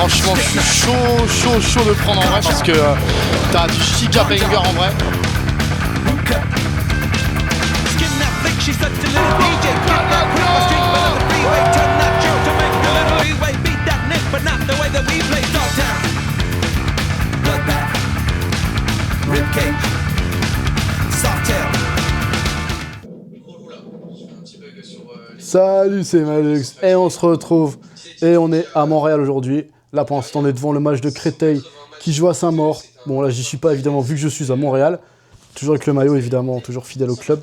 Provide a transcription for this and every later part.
Franchement, je suis chaud de prendre en vrai parce que t'as du giga banger en vrai. Salut, c'est Malux et on se retrouve et on est à Montréal aujourd'hui. Là pour l'instant on est devant le match de Créteil qui joue à Saint-Maur. Bon là j'y suis pas évidemment vu que je suis à Montréal. Toujours avec le maillot évidemment, toujours fidèle au club.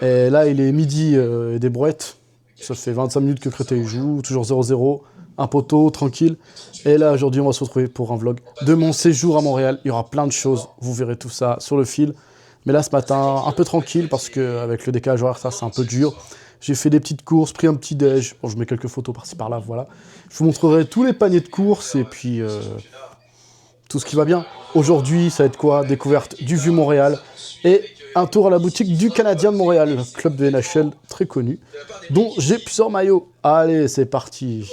Et là il est midi et des brouettes. Ça fait 25 minutes que Créteil joue, toujours 0-0, un poteau, tranquille. Et là aujourd'hui on va se retrouver pour un vlog de mon séjour à Montréal. Il y aura plein de choses, vous verrez tout ça sur le fil. Mais là ce matin, un peu tranquille parce qu'avec le décalage horaire ça c'est un peu dur. J'ai fait des petites courses, pris un petit déj. Bon, je mets quelques photos par-ci par-là, voilà. Je vous montrerai tous les paniers de courses et puis tout ce qui va bien. Aujourd'hui, ça va être quoi? Découverte du Vieux Montréal et un tour à la boutique du Canadien de Montréal, club de NHL très connu, dont j'ai plusieurs maillots. Allez, c'est parti.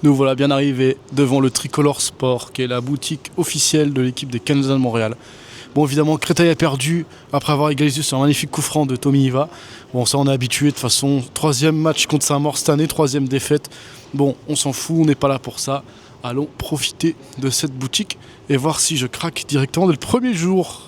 Nous voilà bien arrivés devant le Tricolore Sport, qui est la boutique officielle de l'équipe des Canadiens de Montréal. Bon, évidemment, Créteil a perdu après avoir égalisé sur un magnifique coup franc de Tommy Iva. Bon, ça, on est habitué de toute façon. 3e match contre Saint-Maur cette année, 3e défaite. Bon, on s'en fout, on n'est pas là pour ça. Allons profiter de cette boutique et voir si je craque directement dès le premier jour.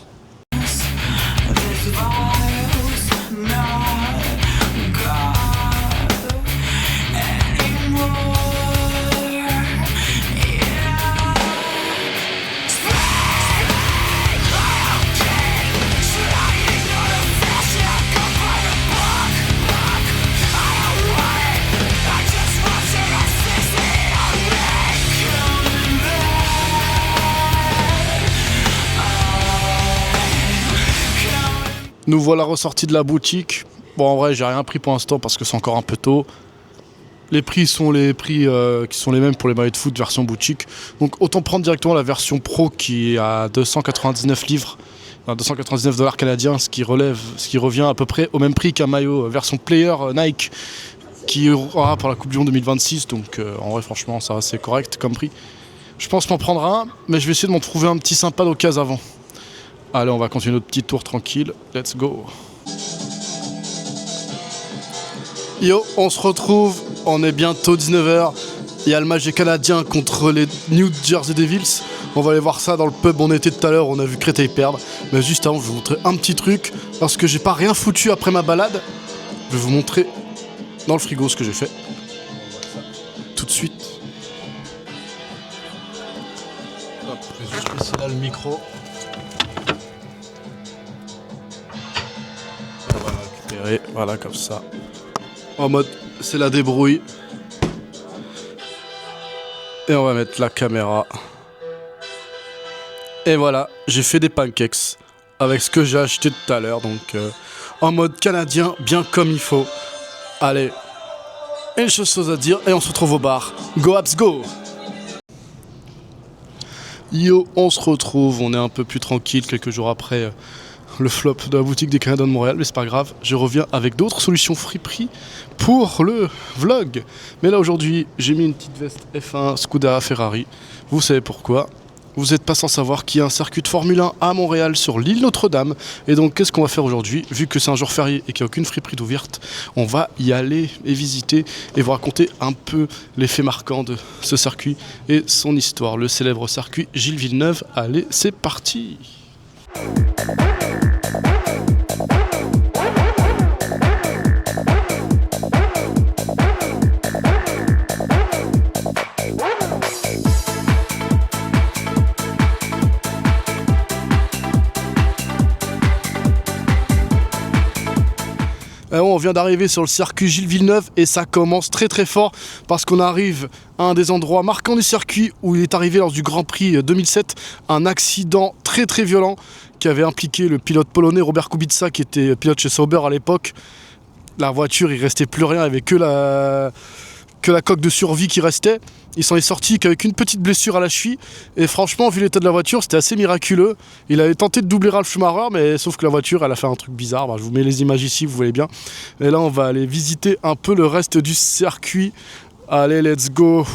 Nous voilà ressortis de la boutique. Bon, en vrai, j'ai rien pris pour l'instant parce que c'est encore un peu tôt. Les prix sont les prix qui sont les mêmes pour les maillots de foot version boutique. Donc autant prendre directement la version pro qui est à 299 livres, 299 $ canadiens, ce qui revient à peu près au même prix qu'un maillot version player Nike qui aura pour la Coupe du Monde 2026. Donc en vrai, franchement, ça c'est correct comme prix. Je pense m'en prendre un, mais je vais essayer de m'en trouver un petit sympa d'occasion avant. Allez, on va continuer notre petit tour tranquille. Let's go. Yo, on se retrouve. On est bientôt 19h. Il y a le match des Canadiens contre les New Jersey Devils. On va aller voir ça dans le pub où on était tout à l'heure. On a vu Créteil perdre. Mais juste avant, je vais vous montrer un petit truc. Parce que j'ai pas rien foutu après ma balade. Je vais vous montrer dans le frigo ce que j'ai fait. Tout de suite. Hop, je vais juste laisser là le micro. Voilà, comme ça. En mode, c'est la débrouille. Et on va mettre la caméra. Et voilà, j'ai fait des pancakes avec ce que j'ai acheté tout à l'heure. Donc, en mode canadien, bien comme il faut. Allez, une chose à dire et on se retrouve au bar. Go Habs go! Yo, on se retrouve, on est un peu plus tranquille quelques jours après le flop de la boutique des Canadiens de Montréal, mais c'est pas grave, je reviens avec d'autres solutions friperies pour le vlog. Mais là aujourd'hui, j'ai mis une petite veste F1 Scuderia Ferrari, vous savez pourquoi. Vous n'êtes pas sans savoir qu'il y a un circuit de Formule 1 à Montréal sur l'île Notre-Dame. Et donc qu'est-ce qu'on va faire aujourd'hui? Vu que c'est un jour férié et qu'il n'y a aucune friperie d'ouverte, on va y aller et visiter et vous raconter un peu les faits marquants de ce circuit et son histoire. Le célèbre circuit Gilles Villeneuve. Allez, c'est parti! On vient d'arriver sur le circuit Gilles Villeneuve et ça commence très très fort parce qu'on arrive à un des endroits marquants du circuit où il est arrivé lors du Grand Prix 2007 un accident très très violent qui avait impliqué le pilote polonais Robert Kubica qui était pilote chez Sauber à l'époque. La voiture, il restait plus rien, il n'y avait que la coque de survie qui restait. Il s'en est sorti qu'avec une petite blessure à la cheville. Et franchement, vu l'état de la voiture, c'était assez miraculeux. Il avait tenté de doubler Ralf Schumacher, mais sauf que la voiture, elle a fait un truc bizarre. Je vous mets les images ici, vous voyez bien. Et là, on va aller visiter un peu le reste du circuit. Allez, let's go.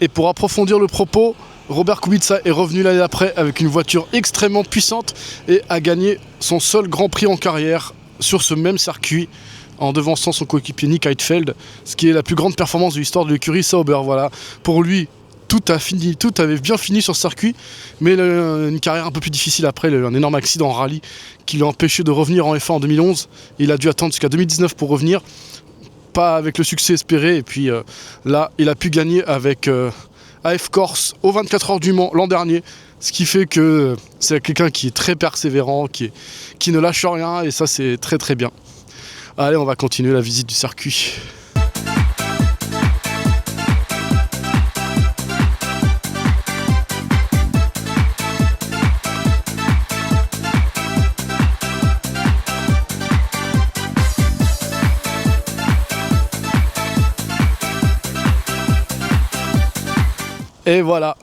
Et pour approfondir le propos, Robert Kubica est revenu l'année après avec une voiture extrêmement puissante et a gagné son seul Grand Prix en carrière sur ce même circuit, en devançant son coéquipier Nick Heidfeld, ce qui est la plus grande performance de l'histoire de l'écurie Sauber. Voilà. Pour lui, tout avait bien fini sur ce circuit, mais il a eu une carrière un peu plus difficile après. Il a eu un énorme accident en rallye qui l'a empêché de revenir en F1 en 2011. Il a dû attendre jusqu'à 2019 pour revenir, pas avec le succès espéré. Et puis là, il a pu gagner avec AF Corse aux 24 heures du Mans l'an dernier. Ce qui fait que c'est quelqu'un qui est très persévérant, qui ne lâche rien, et ça c'est très très bien. Allez, on va continuer la visite du circuit. Et voilà.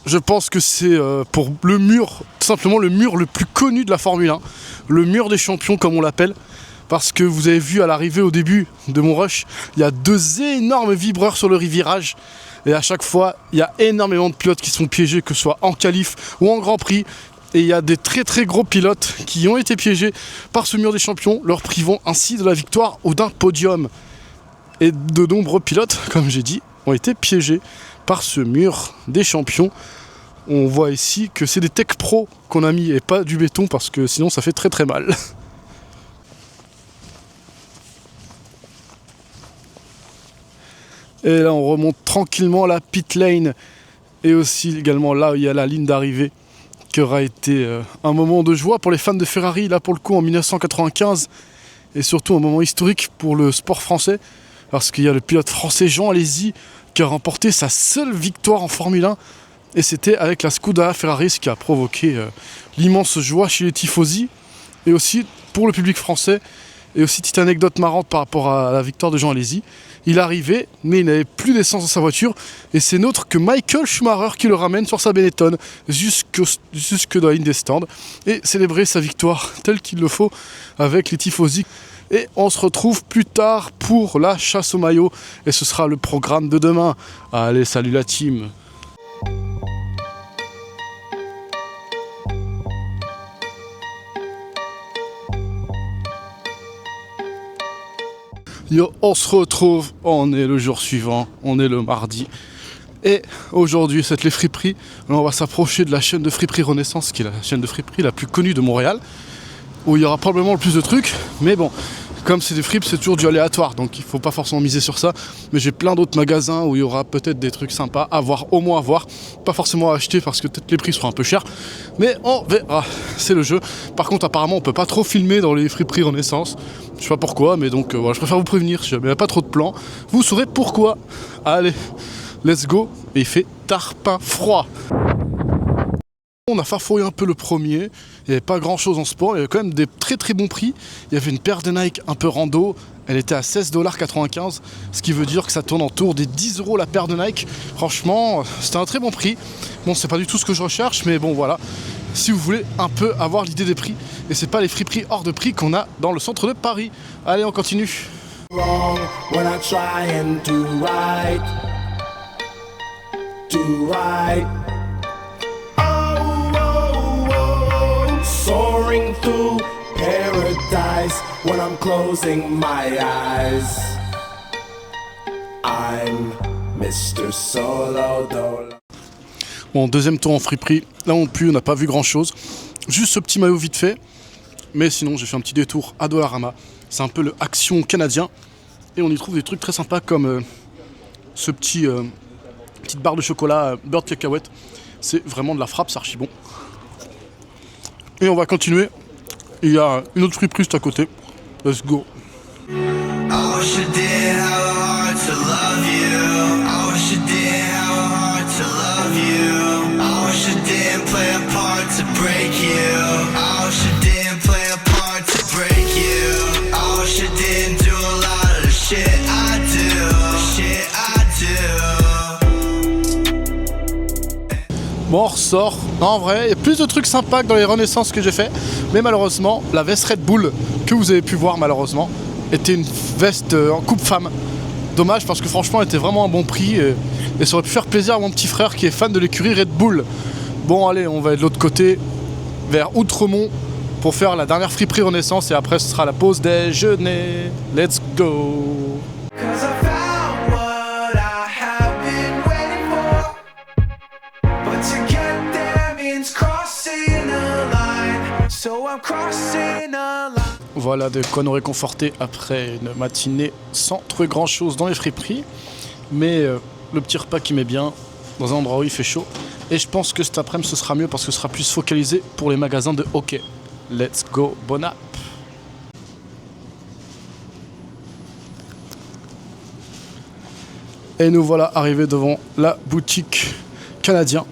Je pense que c'est pour le mur, tout simplement le mur le plus connu de la Formule 1, le mur des champions comme on l'appelle, parce que vous avez vu à l'arrivée au début de mon rush, il y a deux énormes vibreurs sur le virage, et à chaque fois, il y a énormément de pilotes qui sont piégés, que ce soit en qualif ou en Grand Prix, et il y a des très très gros pilotes qui ont été piégés par ce mur des champions, leur privant ainsi de la victoire ou d'un podium. Et de nombreux pilotes, comme j'ai dit, ont été piégés par ce mur des champions. On voit ici que c'est des Tech Pro qu'on a mis et pas du béton parce que sinon ça fait très très mal. Et là on remonte tranquillement la pit lane et aussi également là où il y a la ligne d'arrivée qui aura été un moment de joie pour les fans de Ferrari, là pour le coup en 1995, et surtout un moment historique pour le sport français parce qu'il y a le pilote français Jean Alesi qui a remporté sa seule victoire en Formule 1, et c'était avec la Scuderia Ferrari, ce qui a provoqué l'immense joie chez les tifosi et aussi pour le public français. Et aussi, petite anecdote marrante par rapport à la victoire de Jean Alesi, il arrivait mais il n'avait plus d'essence dans sa voiture, et c'est notre que Michael Schumacher qui le ramène sur sa Benetton jusque dans la ligne des stands et célébrer sa victoire telle qu'il le faut avec les tifosi. Et on se retrouve plus tard pour la chasse au maillot. Et ce sera le programme de demain. Allez, salut la team. Yo, on se retrouve. On est le jour suivant. On est le mardi. Et aujourd'hui, c'est les friperies. Alors, on va s'approcher de la chaîne de friperie Renaissance, qui est la chaîne de friperie la plus connue de Montréal, où il y aura probablement le plus de trucs. Mais bon, comme c'est des fripes, c'est toujours du aléatoire, donc il faut pas forcément miser sur ça. Mais j'ai plein d'autres magasins où il y aura peut-être des trucs sympas à voir, au moins à voir. Pas forcément à acheter parce que peut-être les prix seront un peu chers, mais on verra, c'est le jeu. Par contre, apparemment, on peut pas trop filmer dans les friperies Renaissance. Je sais pas pourquoi, mais donc voilà, je préfère vous prévenir. Si jamais il n'y a pas trop de plans, vous saurez pourquoi. Allez, let's go. Et il fait tarpin froid. On a farfouillé un peu le premier, il n'y avait pas grand chose en sport, il y avait quand même des très très bons prix. Il y avait une paire de Nike un peu rando, elle était à 16,95$, ce qui veut dire que ça tourne autour des 10€ la paire de Nike. Franchement, c'était un très bon prix. Bon, c'est pas du tout ce que je recherche, mais bon voilà, si vous voulez un peu avoir l'idée des prix, et c'est pas les friperies hors de prix qu'on a dans le centre de Paris. Allez, on continue. Soaring through paradise when I'm closing my eyes. I'm Mr. Solo Dolo. Bon, deuxième tour en friperie. Là non plus, on n'a pas vu grand chose. Juste ce petit maillot vite fait. Mais sinon, j'ai fait un petit détour à Dollarama. C'est un peu le Action canadien. Et on y trouve des trucs très sympas comme ce petite barre de chocolat beurre de cacahuète. C'est vraiment de la frappe, c'est archi bon. Et on va continuer. Il y a une autre friperie juste à côté. Let's go. I wish I didn't have a heart to love you. I wish I didn't have a heart to love you. I wish I didn't play a part to break you. I wish I didn't play a part to break you. I wish I didn't do a lot of the shit I do. Shit I do. Bon, on ressort. Non, en vrai, il y a plus de trucs sympas que dans les renaissances que j'ai fait. Mais malheureusement, la veste Red Bull que vous avez pu voir malheureusement était une veste en coupe femme. Dommage parce que franchement elle était vraiment à bon prix et ça aurait pu faire plaisir à mon petit frère qui est fan de l'écurie Red Bull. Bon allez, on va être de l'autre côté, vers Outremont pour faire la dernière friperie Renaissance et après ce sera la pause déjeuner. Let's go. Cause I found what I have been waiting for. But to get there means crossing a line. So I'm crossing a line. Voilà de quoi nous réconforter après une matinée sans trouver grand chose dans les friperies. Mais le petit repas qui met bien dans un endroit où il fait chaud. Et je pense que cet après-midi ce sera mieux parce que ce sera plus focalisé pour les magasins de hockey. Let's go, bon app. Et nous voilà arrivés devant la boutique Canadien.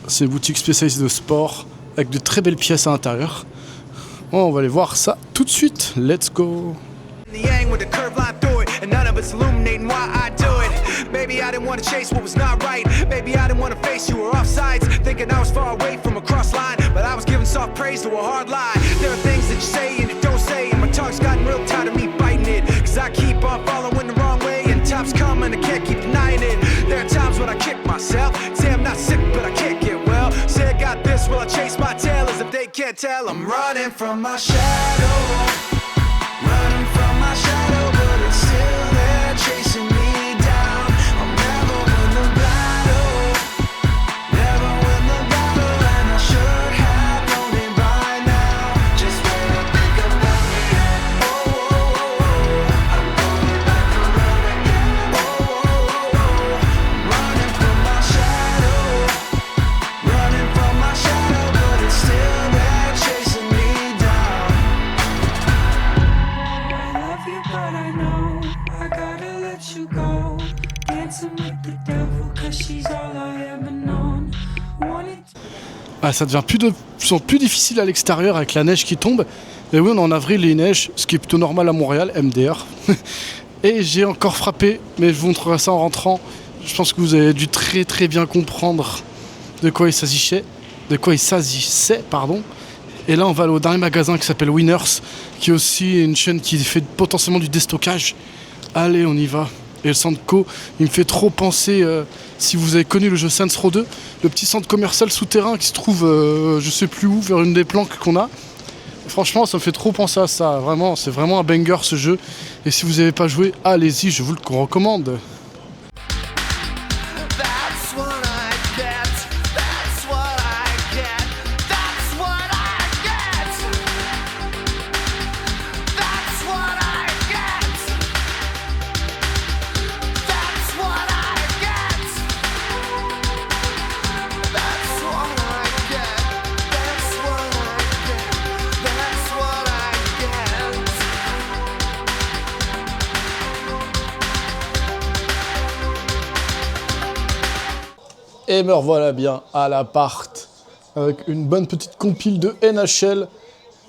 C'est une boutique spécialisée de sport avec de très belles pièces à l'intérieur. On va aller voir ça tout de suite. Let's go. The yang with a curved line through it, and none of it's illuminating why I do it. Maybe I didn't want to chase what was not right. Maybe I didn't want to face you or off sides, thinking I was far away from a cross line, but I was giving soft praise to a hard lie. There are things that you say and you don't say, and my tongue's gotten real tired of me biting it, cause I keep on following the wrong way, and time's coming, I can't keep denying it. There are times when I kick myself, say I'm not sick, but I can't get well. Say I got this, well I chase my tail, as if they can't tell. I'm running from my shadow. Running from my shadow, but it's still there chasing me down. I'll never win the battle, never win the battle, and I should have known it by now. Just when I think about it, I'm going back to run again. I'm running from my shadow, but it's still there chasing me down. But I know I gotta let you go. Dancing with the devil, cause she's all I ever known. Ah, ça devient plus difficile à l'extérieur avec la neige qui tombe. Et oui, on est en avril et il neige, ce qui est plutôt normal à Montréal, MDR. Et j'ai encore frappé, mais je vous montrerai ça en rentrant. Je pense que vous avez dû très bien comprendre de quoi il s'agissait. Et là, on va aller au dernier magasin qui s'appelle Winners, qui est aussi une chaîne qui fait potentiellement du déstockage. Allez, on y va. Et le centre co, il me fait trop penser, si vous avez connu le jeu Saints Row 2, le petit centre commercial souterrain qui se trouve, je sais plus où, vers une des planques qu'on a. Et franchement, ça me fait trop penser à ça. Vraiment, c'est vraiment un banger ce jeu. Et si vous n'avez pas joué, allez-y, je vous le recommande. That's what I get. That's what I get. That's what I get. That's what I get. That's what I get. That's what I get. That's what I get. That's what I get. Et me revoilà bien à l'appart avec une bonne petite compile de NHL,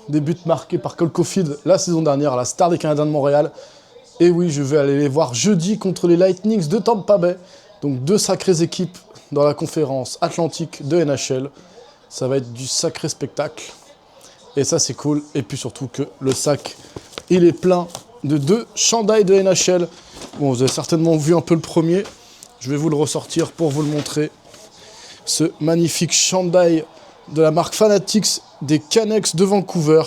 des buts marqués par Cole Caulfield la saison dernière, la star des Canadiens de Montréal. Et oui, je vais aller les voir jeudi contre les Lightnings de Tampa Bay. Donc deux sacrées équipes dans la conférence atlantique de NHL. Ça va être du sacré spectacle. Et ça c'est cool. Et puis surtout que le sac, il est plein de deux chandails de NHL. Bon, vous avez certainement vu un peu le premier. Je vais vous le ressortir pour vous le montrer. Ce magnifique chandail de la marque Fanatics des Canucks de Vancouver,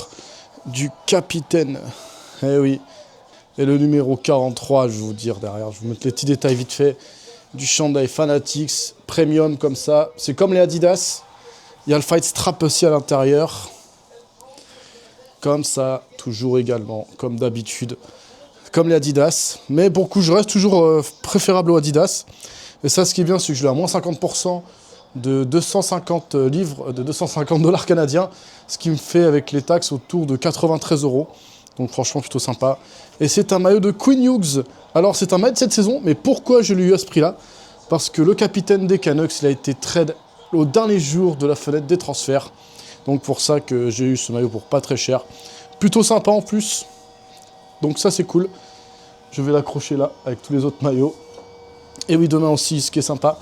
du capitaine. Eh oui. Et le numéro 43, je vais vous dire derrière, je vais vous mettre les petits détails vite fait. Du chandail Fanatics, premium comme ça. C'est comme les Adidas. Il y a le fight strap aussi à l'intérieur. Comme ça, toujours également, comme d'habitude. Comme les Adidas. Mais pour le coup, je reste toujours préférable aux Adidas. Et ça, ce qui est bien, c'est que je l'ai à moins 50% de 250 livres, de $250 canadiens. Ce qui me fait, avec les taxes, autour de 93 €. Donc franchement plutôt sympa. Et c'est un maillot de Quinn Hughes. Alors c'est un maillot de cette saison, mais pourquoi je l'ai eu à ce prix-là? Parce que le capitaine des Canucks, il a été trade au dernier jour de la fenêtre des transferts. Donc pour ça que j'ai eu ce maillot pour pas très cher. Plutôt sympa en plus. Donc ça c'est cool. Je vais l'accrocher là avec tous les autres maillots. Et oui, demain aussi, ce qui est sympa,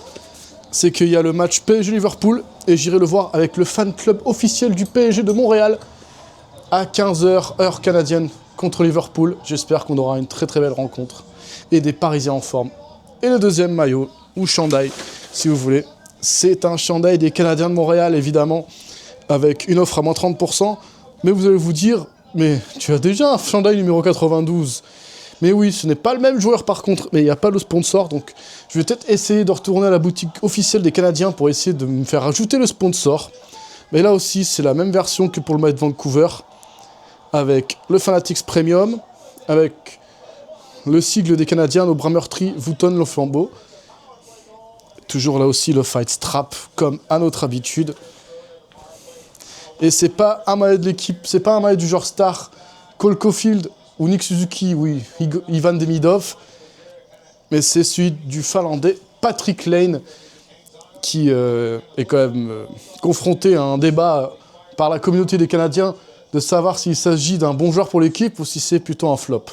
c'est qu'il y a le match PSG-Liverpool. Et j'irai le voir avec le fan club officiel du PSG de Montréal à 15h, heure canadienne, contre Liverpool. J'espère qu'on aura une très très belle rencontre. Et des Parisiens en forme. Et le deuxième maillot, ou chandail, si vous voulez. C'est un chandail des Canadiens de Montréal, évidemment, avec une offre à moins 30%. Mais vous allez vous dire, mais tu as déjà un chandail numéro 92. Mais oui, ce n'est pas le même joueur par contre, mais il n'y a pas le sponsor. Donc je vais peut-être essayer de retourner à la boutique officielle des Canadiens pour essayer de me faire ajouter le sponsor. Mais là aussi, c'est la même version que pour le maillot de Vancouver, avec le Fanatics Premium, avec le sigle des Canadiens, le bras meurtri, Wooton, le flambeau. Toujours là aussi le Fight Strap, comme à notre habitude. Et c'est pas un maillot de l'équipe, c'est pas un maillot du genre star, Cole Caulfield ou Nick Suzuki, oui, Ivan Demidov. Mais c'est celui du Finlandais Patrick Laine, qui est quand même confronté à un débat par la communauté des Canadiens de savoir s'il s'agit d'un bon joueur pour l'équipe ou si c'est plutôt un flop.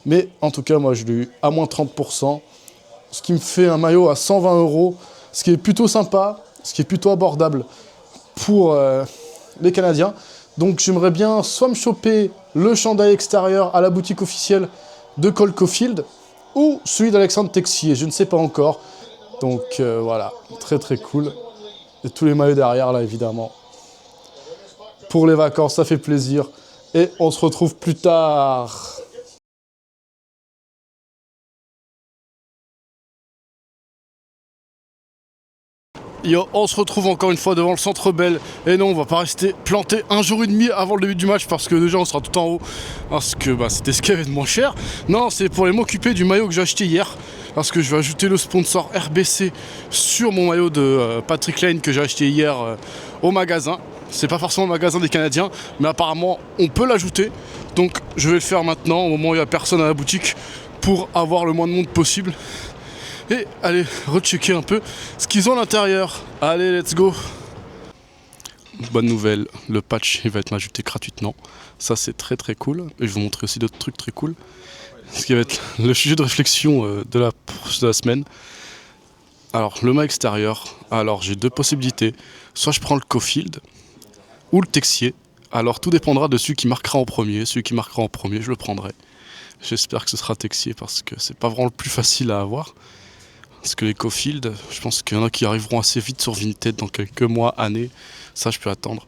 Mais en tout cas, moi je l'ai eu à moins 30%, ce qui me fait un maillot à 120 €, ce qui est plutôt sympa, ce qui est plutôt abordable pour les Canadiens. Donc j'aimerais bien soit me choper le chandail extérieur à la boutique officielle de Cole Caulfield ou celui d'Alexandre Texier, je ne sais pas encore. Donc voilà, très très cool. Et tous les maillots derrière là évidemment. Pour les vacances, ça fait plaisir. Et on se retrouve plus tard. Yo, on se retrouve encore une fois devant le Centre Bell. Et non, on va pas rester planté un jour et demi avant le début du match parce que déjà on sera tout en haut. Parce que c'était ce qu'il y avait de moins cher. Non, c'est pour aller m'occuper du maillot que j'ai acheté hier. Parce que je vais ajouter le sponsor RBC sur mon maillot de Patrick Laine que j'ai acheté hier au magasin. C'est pas forcément le magasin des Canadiens, mais apparemment on peut l'ajouter. Donc je vais le faire maintenant au moment où il n'y a personne à la boutique pour avoir le moins de monde possible. Et allez, rechecker un peu ce qu'ils ont à l'intérieur. Allez, let's go. Bonne nouvelle, le patch il va être ajouté gratuitement. Ça c'est très très cool. Et je vais vous montrer aussi d'autres trucs très cool. Ce qui va être le sujet de réflexion de la semaine. Alors, le maillot extérieur. Alors, j'ai deux possibilités. Soit je prends le Caulfield ou le Texier. Alors, tout dépendra de celui qui marquera en premier. Celui qui marquera en premier, je le prendrai. J'espère que ce sera Texier parce que c'est pas vraiment le plus facile à avoir. Parce que les Caulfield, je pense qu'il y en a qui arriveront assez vite sur Vinted dans quelques mois, années. Ça, je peux attendre.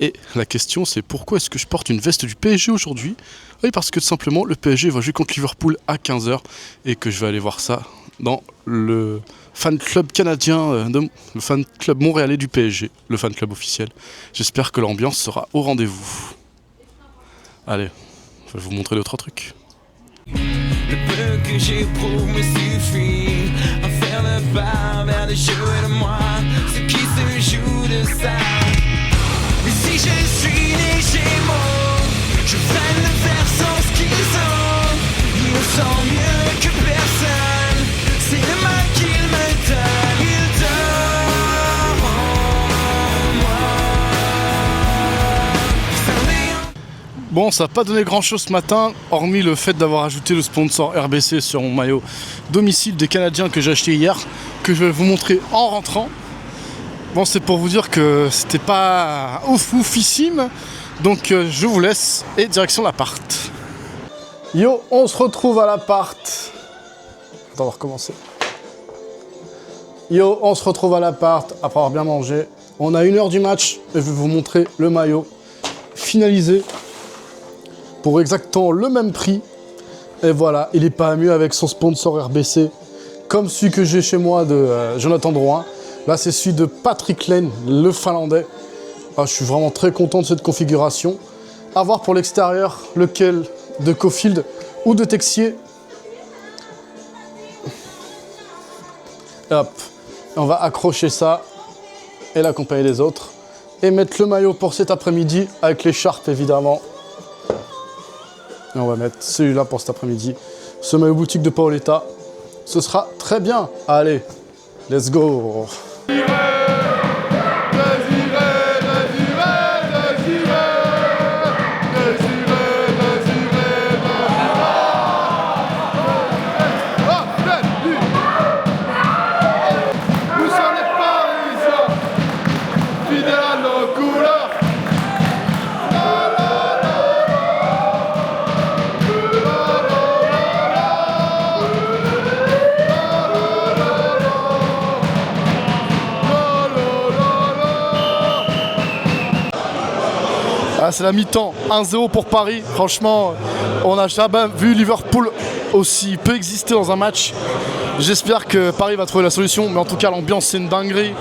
Et la question, c'est pourquoi est-ce que je porte une veste du PSG aujourd'hui? Oui, parce que tout simplement, le PSG va jouer contre Liverpool à 15h et que je vais aller voir ça dans le fan club canadien, le fan club montréalais du PSG, le fan club officiel. J'espère que l'ambiance sera au rendez-vous. Allez, je vais vous montrer d'autres trucs. Le peu que j'éprouve me suffit à faire le pas vers le jeu de moi, ce qui se joue de ça. Et si je suis les Gémeaux, je freine le fer sans ce qu'ils ont. Ils me sentent mieux que personne, c'est le mal qu'ils me donnent. Ils dorment en moi. Bon, ça n'a pas donné grand chose ce matin, hormis le fait d'avoir ajouté le sponsor RBC sur mon maillot domicile des Canadiens que j'ai acheté hier, que je vais vous montrer en rentrant. Bon, c'est pour vous dire que c'était pas oufissime, donc je vous laisse et direction l'appart. Yo, on se retrouve à l'appart. Attends, on va recommencer. Yo, on se retrouve à l'appart après avoir bien mangé. On a 1h du match et je vais vous montrer le maillot finalisé pour exactement le même prix. Et voilà, il est pas mieux avec son sponsor RBC, comme celui que j'ai chez moi de Jonathan Drouin. Là, c'est celui de Patrick Laine, le Finlandais. Ah, je suis vraiment très content de cette configuration. À voir pour l'extérieur, lequel de Caulfield ou de Texier. Et hop, on va accrocher ça et l'accompagner des autres. Et mettre le maillot pour cet après-midi avec l'écharpe, évidemment. Et on va mettre celui-là pour cet après-midi. Ce maillot boutique de Paoletta. Ce sera très bien. Allez, let's go. Ah, c'est la mi-temps, 1-0 pour Paris. Franchement, on n'a jamais vu Liverpool aussi peu exister dans un match. J'espère que Paris va trouver la solution, mais en tout cas l'ambiance c'est une dinguerie.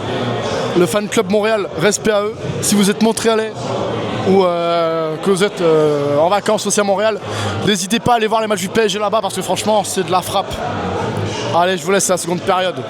Le fan club Montréal, respect à eux. Si vous êtes montréalais ou que vous êtes en vacances aussi à Montréal, n'hésitez pas à aller voir les matchs du PSG là-bas parce que franchement c'est de la frappe. Allez, je vous laisse la seconde période.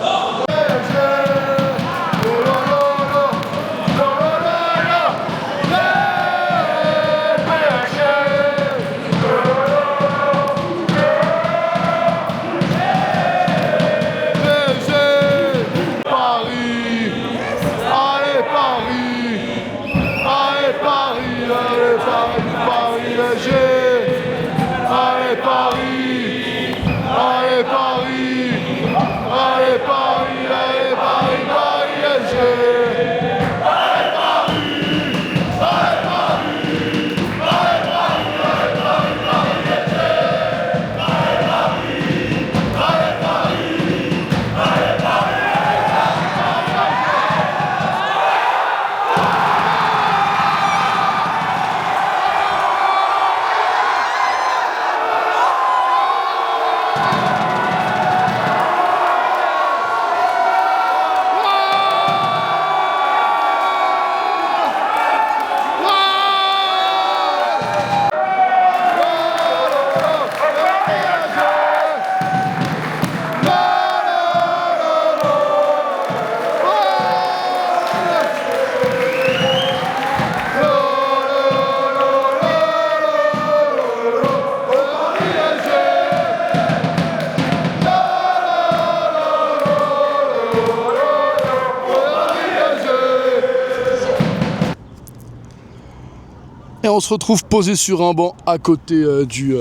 Et on se retrouve posé sur un banc à côté du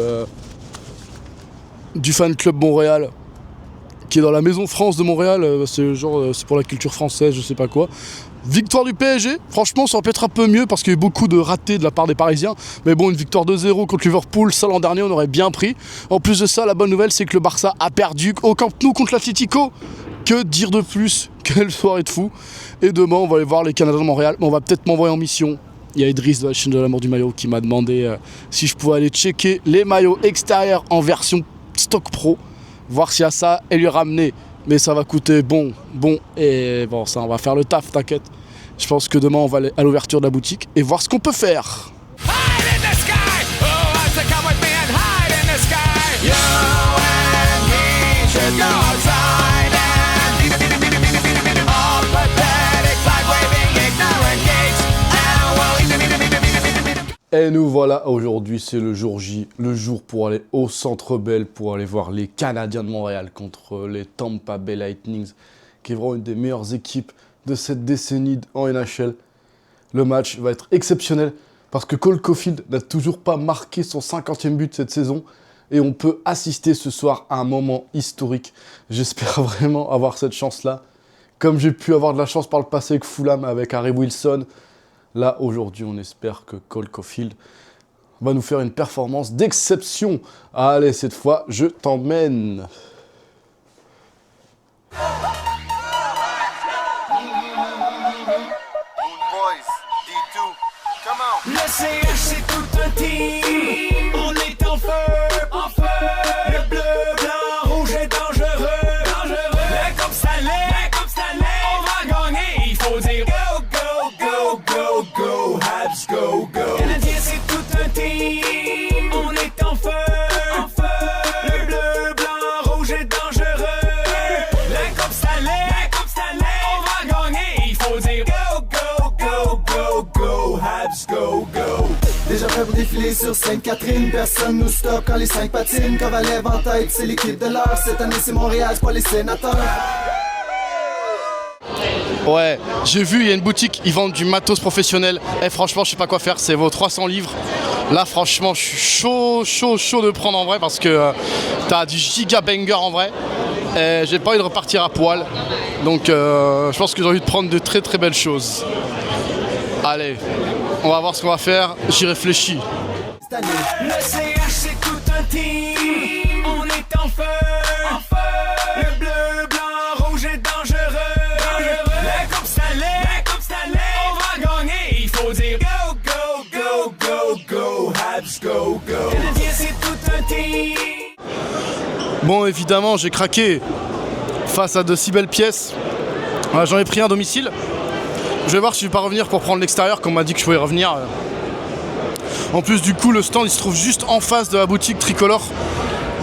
fan club Montréal, qui est dans la Maison France de Montréal. C'est pour la culture française, je sais pas quoi. Victoire du PSG, franchement ça aurait pu être un peu mieux parce qu'il y a eu beaucoup de ratés de la part des Parisiens. Mais bon, une victoire 2-0 contre Liverpool, ça l'an dernier on aurait bien pris. En plus de ça, la bonne nouvelle c'est que le Barça a perdu au Camp Nou contre l'Atlético. Que dire de plus? Quelle soirée de fou. Et demain on va aller voir les Canadiens de Montréal, mais on va peut-être m'envoyer en mission. Il y a Idriss de la chaîne de l'amour du maillot qui m'a demandé si je pouvais aller checker les maillots extérieurs en version stock pro, voir s'il y a ça et lui ramener. Mais ça va coûter bon, et bon, ça on va faire le taf, t'inquiète. Je pense que demain on va aller à l'ouverture de la boutique et voir ce qu'on peut faire. Et nous voilà, aujourd'hui c'est le jour J, le jour pour aller au Centre Bell, pour aller voir les Canadiens de Montréal contre les Tampa Bay Lightning, qui est vraiment une des meilleures équipes de cette décennie en NHL. Le match va être exceptionnel, parce que Cole Caulfield n'a toujours pas marqué son 50e but cette saison, et on peut assister ce soir à un moment historique. J'espère vraiment avoir cette chance-là, comme j'ai pu avoir de la chance par le passé avec Fulham, avec Harry Wilson. Là, aujourd'hui, on espère que Cole Caulfield va nous faire une performance d'exception. Allez, cette fois, je t'emmène. Le CH c'est tout un team, on est en feu, le bleu, blanc, rouge est dangereux, mais comme ça l'est, on va gagner, il faut dire go, go, go, go, go, Habs, go, go. Canadien c'est tout un team, on est en feu, le bleu, blanc, rouge prêt pour défiler sur Sainte-Catherine. Personne nous stoppe quand les 5 patinent. Kovalev en tête, c'est l'équipe de l'heure. Cette année c'est Montréal, c'est pas les sénateurs. Ouais, j'ai vu, il y a une boutique, ils vendent du matos professionnel. Et franchement, je sais pas quoi faire, c'est vos 300 livres. Là, franchement, je suis chaud de prendre en vrai parce que t'as du giga banger en vrai. Et j'ai pas envie de repartir à poil. Donc, je pense que j'ai envie de prendre de très belles choses. Allez, on va voir ce qu'on va faire. J'y réfléchis. Le CH c'est tout un team. On est en feu. Le bleu, blanc, rouge est dangereux. La Coupe Stanley, on va gagner. Il faut dire go, go, go, go, go, Habs, go, go. Canadien c'est tout un team. Bon, évidemment, j'ai craqué face à de si belles pièces. Voilà, j'en ai pris un à domicile. Je vais voir si je vais pas revenir pour prendre l'extérieur, comme on m'a dit que je pouvais revenir. En plus, du coup, le stand il se trouve juste en face de la boutique tricolore.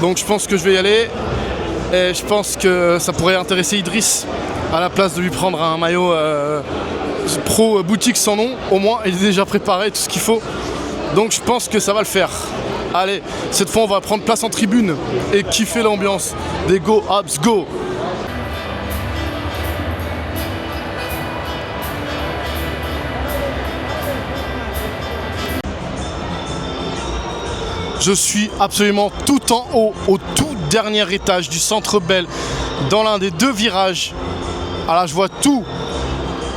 Donc, je pense que je vais y aller. Et je pense que ça pourrait intéresser Idriss à la place de lui prendre un maillot pro boutique sans nom. Au moins, il est déjà préparé, tout ce qu'il faut. Donc, je pense que ça va le faire. Allez, cette fois, on va prendre place en tribune et kiffer l'ambiance des Go Habs Go. Je suis absolument tout en haut, au tout dernier étage du Centre Bell, dans l'un des 2 virages. Alors là, je vois tout.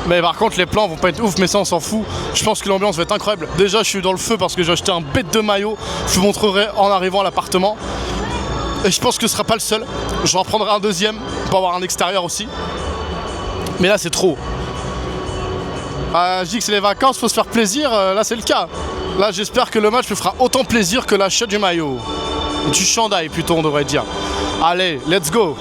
Mais par contre, les plans vont pas être ouf, mais ça, on s'en fout. Je pense que l'ambiance va être incroyable. Déjà, je suis dans le feu parce que j'ai acheté un bête de maillot. Je vous montrerai en arrivant à l'appartement. Et je pense que ce sera pas le seul. Je vais en prendre un deuxième pour avoir un extérieur aussi. Mais là, c'est trop. Je dis que c'est les vacances, faut se faire plaisir. Là, c'est le cas. Là, j'espère que le match me fera autant plaisir que l'achat du maillot. Du chandail, plutôt, on devrait dire. Allez, let's go.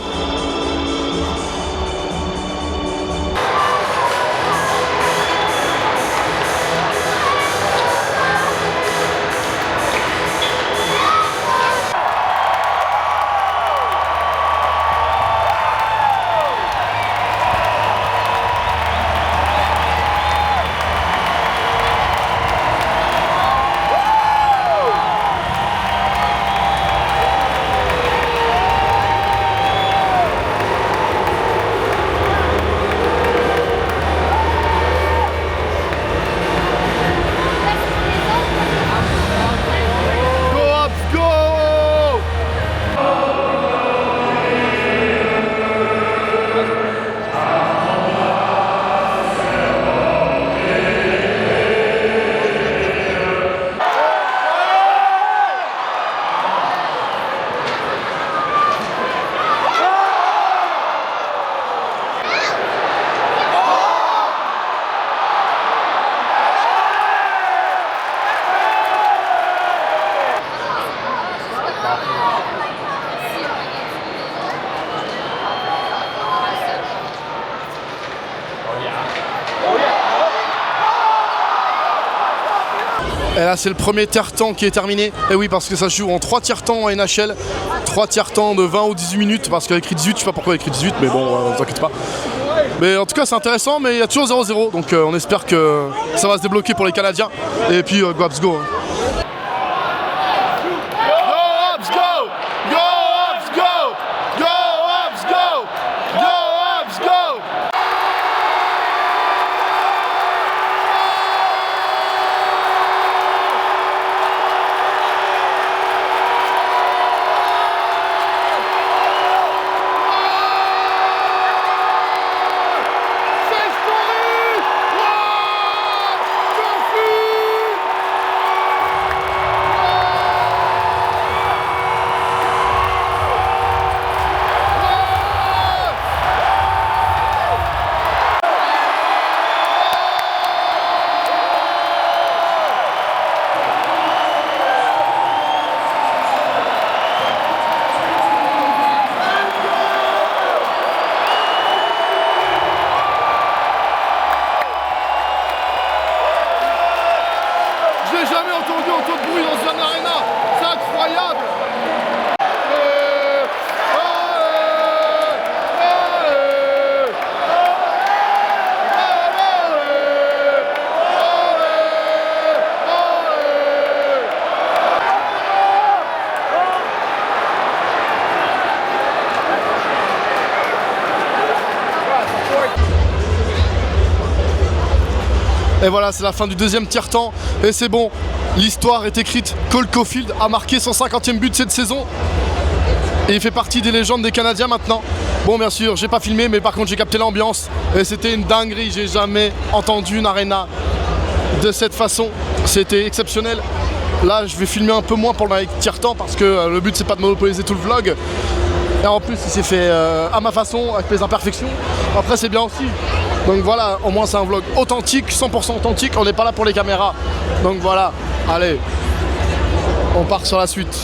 Et là, c'est le premier tiers-temps qui est terminé. Et oui, parce que ça se joue en 3 tiers-temps en NHL. 3 tiers-temps de 20 ou 18 minutes. Parce qu'il y a écrit 18, je sais pas pourquoi il y a écrit 18, mais bon, ne vous inquiétez pas. Mais en tout cas, c'est intéressant, mais il y a toujours 0-0. Donc on espère que ça va se débloquer pour les Canadiens. Et puis, go Habs go. Et voilà, c'est la fin du deuxième tiers-temps. Et c'est bon, l'histoire est écrite. Cole Caulfield a marqué son 50e but cette saison. Et il fait partie des légendes des Canadiens maintenant. Bon, bien sûr, j'ai pas filmé, mais par contre j'ai capté l'ambiance. Et c'était une dinguerie, j'ai jamais entendu une arena de cette façon. C'était exceptionnel. Là, je vais filmer un peu moins pour le tiers-temps parce que le but c'est pas de monopoliser tout le vlog. Et en plus, il s'est fait à ma façon, avec mes imperfections. Après, c'est bien aussi. Donc voilà, au moins c'est un vlog authentique, 100% authentique. On n'est pas là pour les caméras. Donc voilà, allez, on part sur la suite.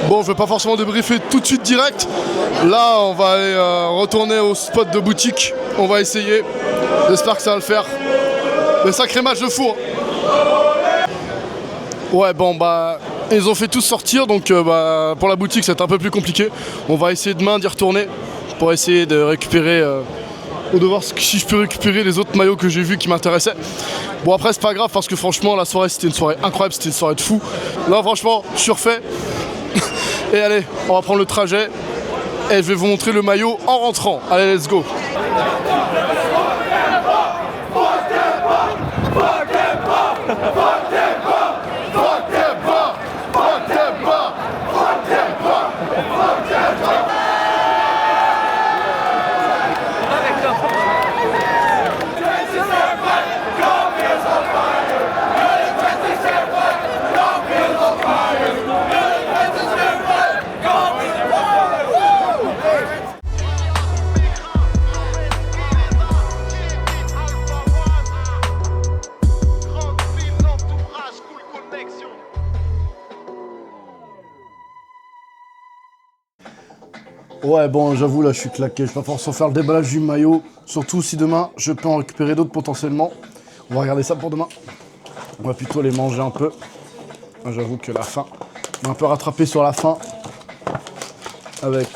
Bon, je vais pas forcément débriefer tout de suite direct. Là, on va aller retourner au spot de boutique. On va essayer. J'espère que ça va le faire. Le sacré match de fou. Ouais, bon, bah, ils ont fait tous sortir. Donc, pour la boutique, c'est un peu plus compliqué. On va essayer demain d'y retourner pour essayer de récupérer ou de voir si je peux récupérer les autres maillots que j'ai vus qui m'intéressaient. Bon, après, c'est pas grave parce que franchement, la soirée, c'était une soirée incroyable. C'était une soirée de fou. Là, franchement, je suis refait. Et allez, on va prendre le trajet et je vais vous montrer le maillot en rentrant. Allez, let's go. Ouais, bon, j'avoue, là, je suis claqué. Je vais pas forcément faire le déballage du maillot. Surtout si demain, je peux en récupérer d'autres potentiellement. On va regarder ça pour demain. On va plutôt les manger un peu. J'avoue que la faim m'a un peu rattrapé sur la faim. Avec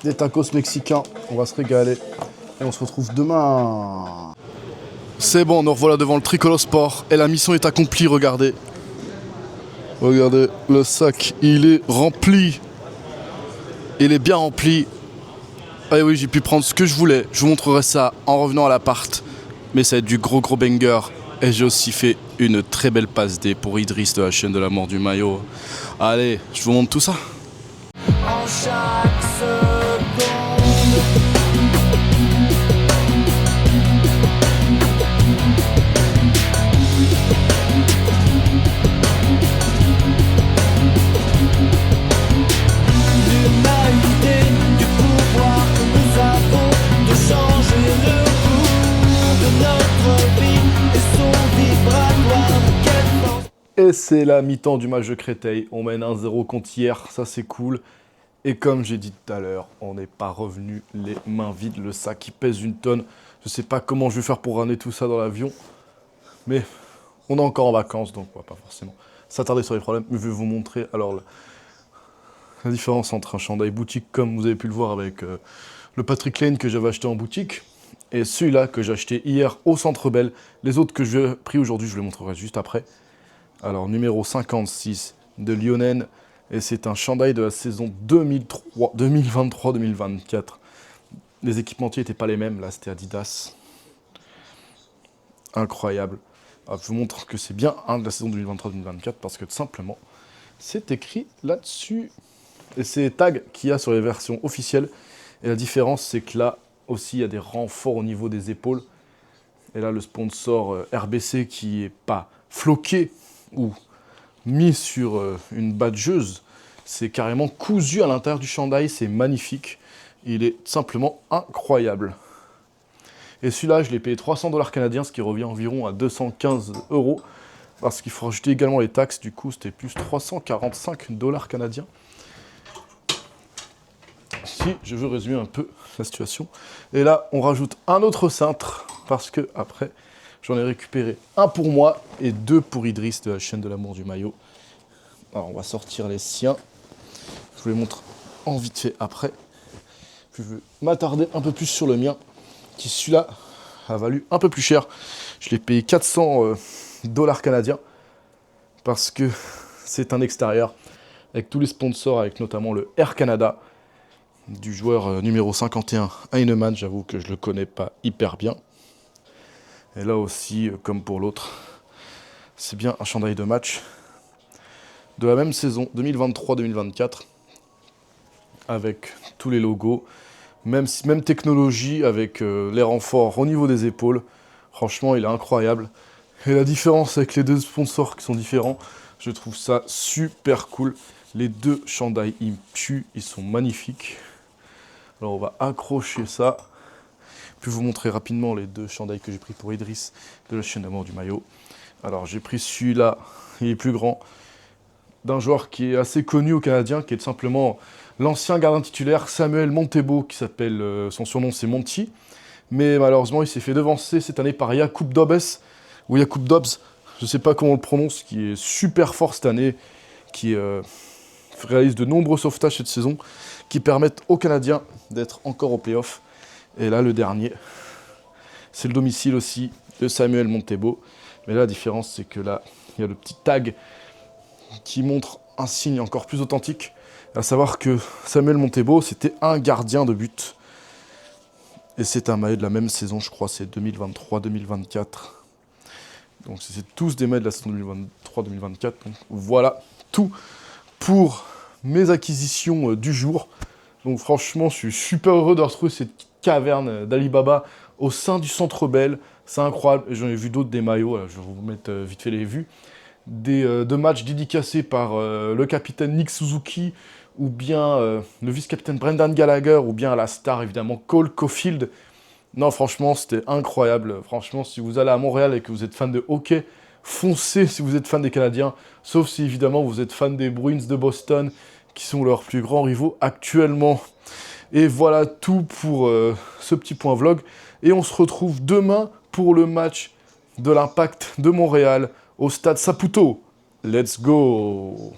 des tacos mexicains. On va se régaler. Et on se retrouve demain. C'est bon, nous revoilà devant le Tricolore Sport. Et la mission est accomplie, regardez. Regardez, le sac, il est rempli. Il est bien rempli. Ah oui, j'ai pu prendre ce que je voulais. Je vous montrerai ça en revenant à l'appart. Mais ça va être du gros banger. Et j'ai aussi fait une très belle passe D pour Idriss de la chaîne de la mort du maillot. Allez, je vous montre tout ça. En chaque seconde. Et c'est la mi-temps du match de Créteil. On mène 1-0 contre hier, ça c'est cool. Et comme j'ai dit tout à l'heure, on n'est pas revenu les mains vides. Le sac qui pèse 1 tonne. Je sais pas comment je vais faire pour ramener tout ça dans l'avion. Mais on est encore en vacances, donc on va pas forcément s'attarder sur les problèmes. Mais je vais vous montrer alors la différence entre un chandail boutique, comme vous avez pu le voir avec le Patrick Lane que j'avais acheté en boutique, et celui-là que j'ai acheté hier au Centre Bell. Les autres que j'ai pris aujourd'hui, je vous les montrerai juste après. Alors, numéro 56 de Lionen, et c'est un chandail de la saison 2023-2024. Les équipementiers n'étaient pas les mêmes, là c'était Adidas. Incroyable. Alors, je vous montre que c'est bien un de la saison 2023-2024 parce que tout simplement, c'est écrit là-dessus. Et c'est les tags qu'il y a sur les versions officielles. Et la différence, c'est que là aussi, il y a des renforts au niveau des épaules. Et là, le sponsor RBC qui n'est pas floqué ou mis sur une badgeuse, c'est carrément cousu à l'intérieur du chandail. C'est magnifique. Il est simplement incroyable. Et celui-là, je l'ai payé 300 $ canadiens, ce qui revient environ à 215 €. Parce qu'il faut rajouter également les taxes. Du coup, c'était plus 345 $ canadiens. Si je veux résumer un peu la situation. Et là, on rajoute un autre cintre, parce que après, j'en ai récupéré un pour moi et 2 pour Idriss de la chaîne de l'amour du maillot. Alors, on va sortir les siens. Je vous les montre en vite fait après. Puis je vais m'attarder un peu plus sur le mien, qui celui-là a valu un peu plus cher. Je l'ai payé 400 $ canadiens, parce que c'est un extérieur, avec tous les sponsors, avec notamment le Air Canada, du joueur numéro 51, Heinemann. J'avoue que je le connais pas hyper bien. Et là aussi, comme pour l'autre, c'est bien un chandail de match de la même saison 2023-2024, avec tous les logos, même technologie, avec les renforts au niveau des épaules. Franchement, il est incroyable. Et la différence avec les deux sponsors qui sont différents, je trouve ça super cool. Les deux chandails, ils me tuent, ils sont magnifiques. Alors on va accrocher ça. Puis vous montrer rapidement les deux chandails que j'ai pris pour Idriss de la chaîne d'amour du maillot. Alors j'ai pris celui-là, il est plus grand, d'un joueur qui est assez connu au Canadien, qui est tout simplement l'ancien gardien titulaire Samuel Montebo, qui s'appelle, son surnom c'est Monty. Mais malheureusement il s'est fait devancer cette année par Jakub Dobbs, ou Jakub Dobbs, je ne sais pas comment on le prononce, qui est super fort cette année, qui réalise de nombreux sauvetages cette saison, qui permettent aux Canadiens d'être encore au play-off. Et là, le dernier, c'est le domicile aussi de Samuel Montebo. Mais là, la différence, c'est que là, il y a le petit tag qui montre un signe encore plus authentique, à savoir que Samuel Montebo, c'était un gardien de but. Et c'est un maillot de la même saison, je crois, c'est 2023-2024. Donc c'est tous des maillots de la saison 2023-2024. Donc voilà tout pour mes acquisitions du jour. Donc franchement, je suis super heureux de retrouver cette caverne d'Alibaba au sein du Centre Bell. C'est incroyable. J'en ai vu d'autres, des maillots. Je vais vous mettre vite fait les vues. De matchs dédicacés par le capitaine Nick Suzuki, ou bien le vice-capitaine Brendan Gallagher, ou bien la star évidemment Cole Caulfield. Non, franchement, c'était incroyable. Franchement, si vous allez à Montréal et que vous êtes fan de hockey, foncez si vous êtes fan des Canadiens, sauf si évidemment vous êtes fan des Bruins de Boston, qui sont leurs plus grands rivaux actuellement. Et voilà tout pour ce petit point vlog. Et on se retrouve demain pour le match de l'Impact de Montréal au Stade Saputo. Let's go!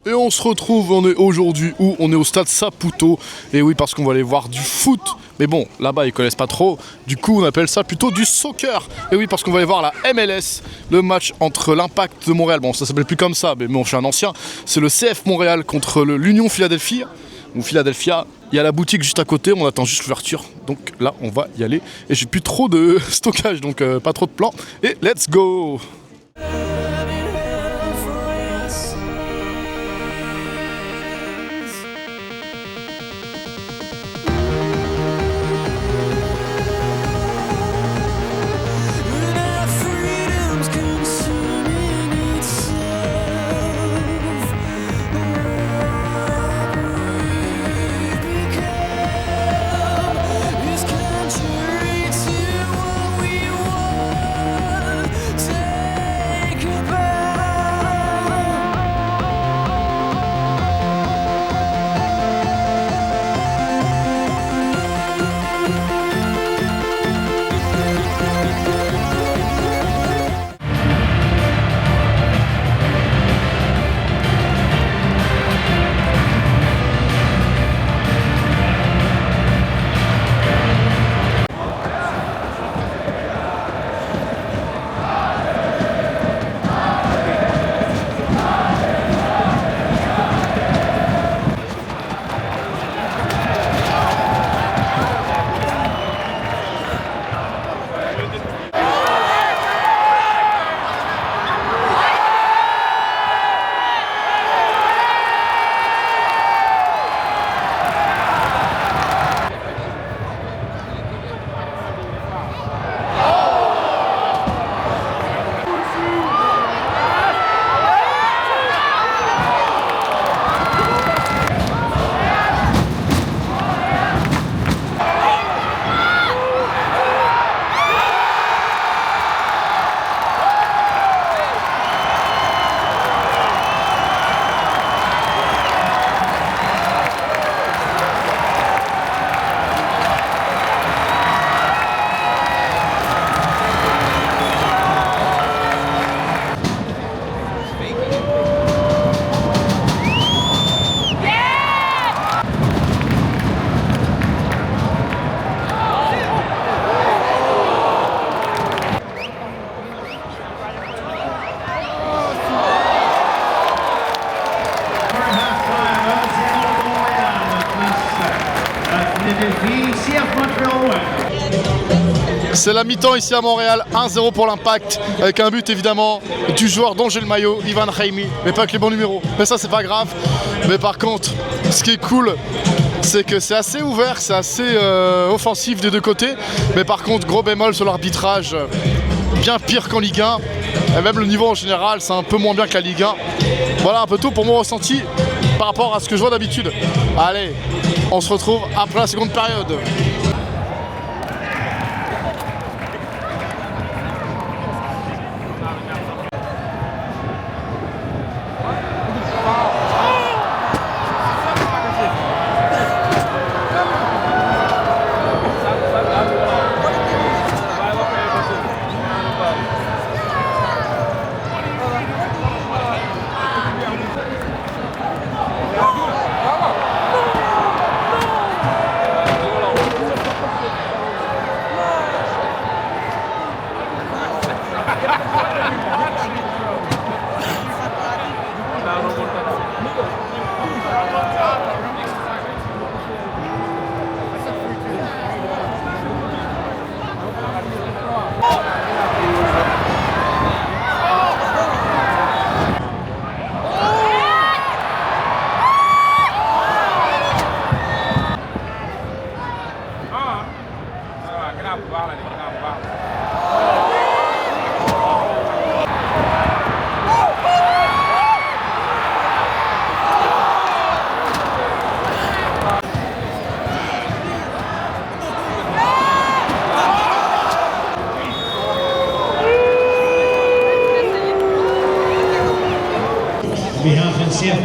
Et on se retrouve, on est aujourd'hui où? On est au Stade Saputo. Et oui, parce qu'on va aller voir du foot. Mais bon, là-bas, ils connaissent pas trop. Du coup, on appelle ça plutôt du soccer. Et oui, parce qu'on va aller voir la MLS, le match entre l'Impact de Montréal. Bon, ça s'appelle plus comme ça, mais bon, je suis un ancien. C'est le CF Montréal contre l'Union Philadelphie. Ou Philadelphia. Il y a la boutique juste à côté, on attend juste l'ouverture. Donc là, on va y aller. Et j'ai plus trop de stockage, donc pas trop de plans. Et let's go! C'est la mi-temps ici à Montréal, 1-0 pour l'Impact, avec un but évidemment du joueur dont j'ai le maillot, Ivan Raimi, mais pas avec les bons numéros. Mais ça c'est pas grave. Mais par contre, ce qui est cool, c'est que c'est assez ouvert, c'est assez offensif des deux côtés. Mais par contre, gros bémol sur l'arbitrage, bien pire qu'en Ligue 1. Et même le niveau en général, c'est un peu moins bien que la Ligue 1. Voilà un peu tout pour mon ressenti par rapport à ce que je vois d'habitude. Allez, on se retrouve après la seconde période.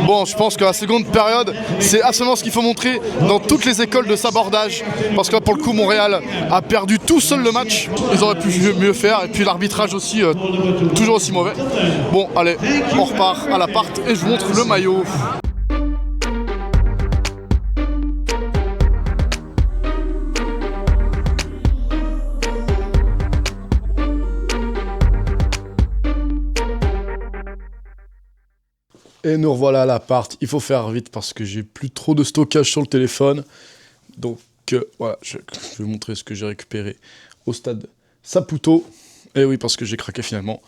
Bon, je pense que la seconde période, c'est absolument ce qu'il faut montrer dans toutes les écoles de sabordage. Parce que là, pour le coup, Montréal a perdu tout seul le match. Ils auraient pu mieux faire. Et puis l'arbitrage aussi, toujours aussi mauvais. Bon, allez, on repart à l'appart et je vous montre le maillot. Et nous revoilà à l'appart. Il faut faire vite parce que j'ai plus trop de stockage sur le téléphone. Donc voilà, je vais vous montrer ce que j'ai récupéré au stade Saputo. Et oui, parce que j'ai craqué finalement.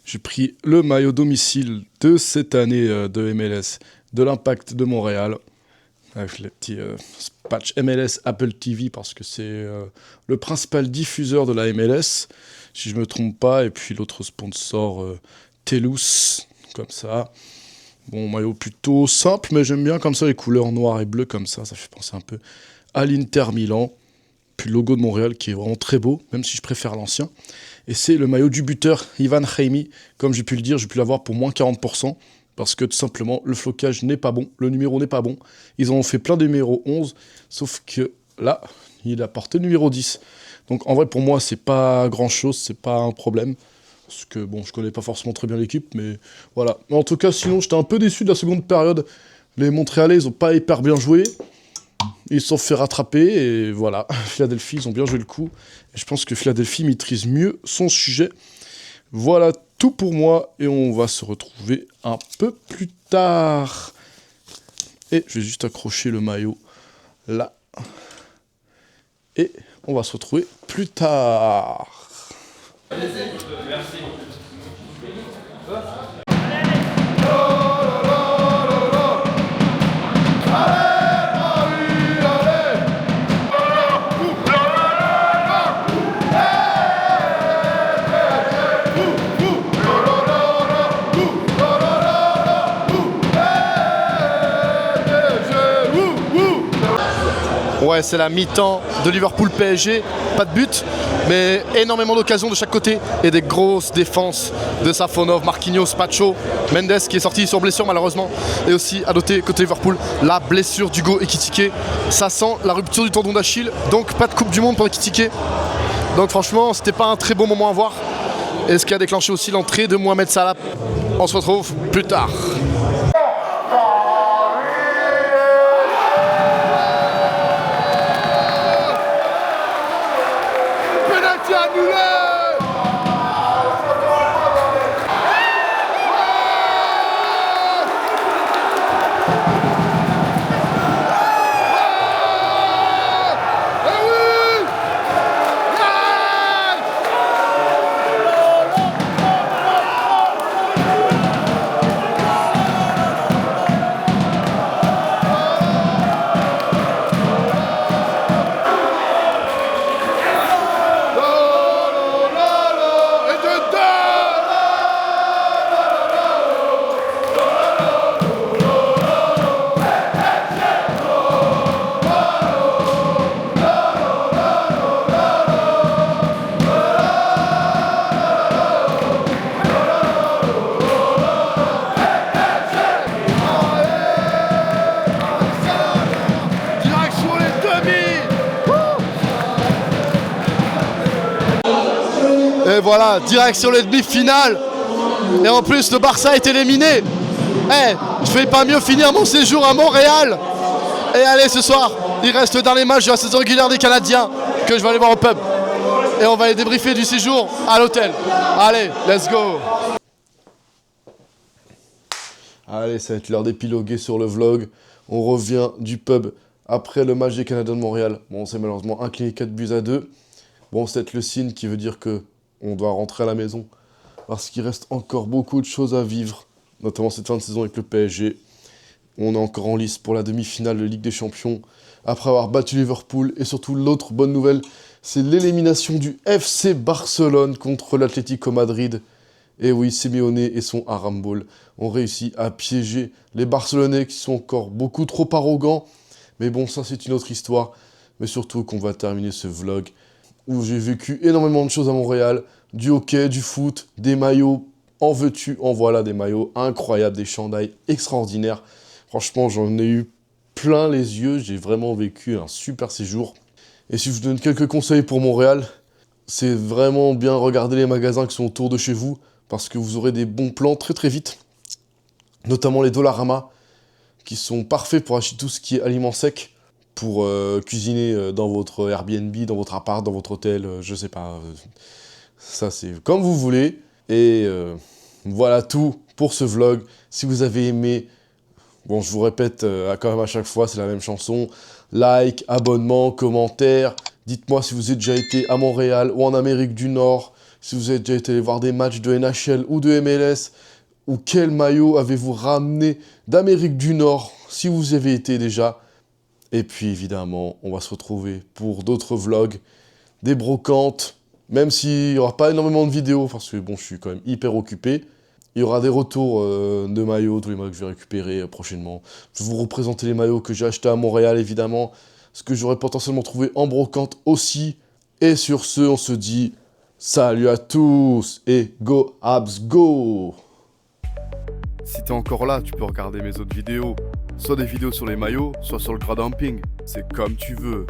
J'ai pris le maillot domicile de cette année de MLS, de l'Impact de Montréal. Avec les petits patch MLS Apple TV parce que c'est le principal diffuseur de la MLS, si je me trompe pas. Et puis l'autre sponsor, Telus, comme ça. Bon, maillot plutôt simple, mais j'aime bien comme ça les couleurs noir et bleu comme ça fait penser un peu à l'Inter Milan. Puis le logo de Montréal qui est vraiment très beau, même si je préfère l'ancien. Et c'est le maillot du buteur Ivan Raimi, comme j'ai pu le dire, j'ai pu l'avoir pour moins 40%, parce que tout simplement le flocage n'est pas bon, le numéro n'est pas bon. Ils en ont fait plein de numéros 11, sauf que là, il a porté le numéro 10. Donc en vrai pour moi c'est pas grand chose, c'est pas un problème. Parce que bon, je connais pas forcément très bien l'équipe, mais voilà. Mais en tout cas, sinon, j'étais un peu déçu de la seconde période. Les Montréalais, ils ont pas hyper bien joué. Ils se sont fait rattraper, et voilà. Philadelphie, ils ont bien joué le coup. Et je pense que Philadelphie maîtrise mieux son sujet. Voilà tout pour moi, et on va se retrouver un peu plus tard. Et je vais juste accrocher le maillot là. Et on va se retrouver plus tard. Merci. Ouais, c'est la mi-temps de Liverpool PSG, pas de but, mais énormément d'occasions de chaque côté et des grosses défenses de Safonov, Marquinhos, Pacho, Mendes qui est sorti sur blessure malheureusement, et aussi à noter côté Liverpool la blessure d'Hugo Ekitike. Ça sent la rupture du tendon d'Achille, donc pas de Coupe du Monde pour Ekitike. Donc franchement, c'était pas un très bon moment à voir. Et ce qui a déclenché aussi l'entrée de Mohamed Salah. On se retrouve plus tard. Et voilà, direction les demi-finales. Et en plus, le Barça est éliminé. Je fais pas mieux finir mon séjour à Montréal. Et allez, ce soir, il reste le dernier match de la saison régulière des Canadiens que je vais aller voir au pub. Et on va aller débriefer du séjour à l'hôtel. Allez, let's go. Allez, ça va être l'heure d'épiloguer sur le vlog. On revient du pub après le match des Canadiens de Montréal. Bon, c'est malheureusement incliné 4-2. Bon, c'est peut-être le signe qui veut dire que on doit rentrer à la maison. Parce qu'il reste encore beaucoup de choses à vivre. Notamment cette fin de saison avec le PSG. On est encore en lice pour la demi-finale de Ligue des Champions. Après avoir battu Liverpool. Et surtout, l'autre bonne nouvelle, c'est l'élimination du FC Barcelone contre l'Atlético Madrid. Et oui, Simeone et son Arambol ont réussi à piéger les Barcelonais qui sont encore beaucoup trop arrogants. Mais bon, ça c'est une autre histoire. Mais surtout qu'on va terminer ce vlog où j'ai vécu énormément de choses à Montréal. Du hockey, du foot, des maillots. En veux-tu, en voilà des maillots incroyables, des chandails extraordinaires. Franchement, j'en ai eu plein les yeux. J'ai vraiment vécu un super séjour. Et si je vous donne quelques conseils pour Montréal, c'est vraiment bien regarder les magasins qui sont autour de chez vous. Parce que vous aurez des bons plans très très vite. Notamment les Dollarama, qui sont parfaits pour acheter tout ce qui est aliments secs. Pour cuisiner dans votre Airbnb, dans votre appart, dans votre hôtel, je sais pas. Ça c'est comme vous voulez. Et voilà tout pour ce vlog. Si vous avez aimé, bon je vous répète quand même à chaque fois, c'est la même chanson. Like, abonnement, commentaire. Dites-moi si vous avez déjà été à Montréal ou en Amérique du Nord. Si vous avez déjà été voir des matchs de NHL ou de MLS. Ou quel maillot avez-vous ramené d'Amérique du Nord, si vous y avez été déjà. Et puis évidemment, on va se retrouver pour d'autres vlogs, des brocantes, même s'il n'y aura pas énormément de vidéos, parce que bon, je suis quand même hyper occupé. Il y aura des retours de maillots, tous les maillots que je vais récupérer prochainement. Je vais vous représenter les maillots que j'ai achetés à Montréal, évidemment, ce que j'aurais potentiellement trouvé en brocante aussi. Et sur ce, on se dit salut à tous et go Habs go! Si t'es encore là, tu peux regarder mes autres vidéos. Soit des vidéos sur les maillots, soit sur le grading. C'est comme tu veux.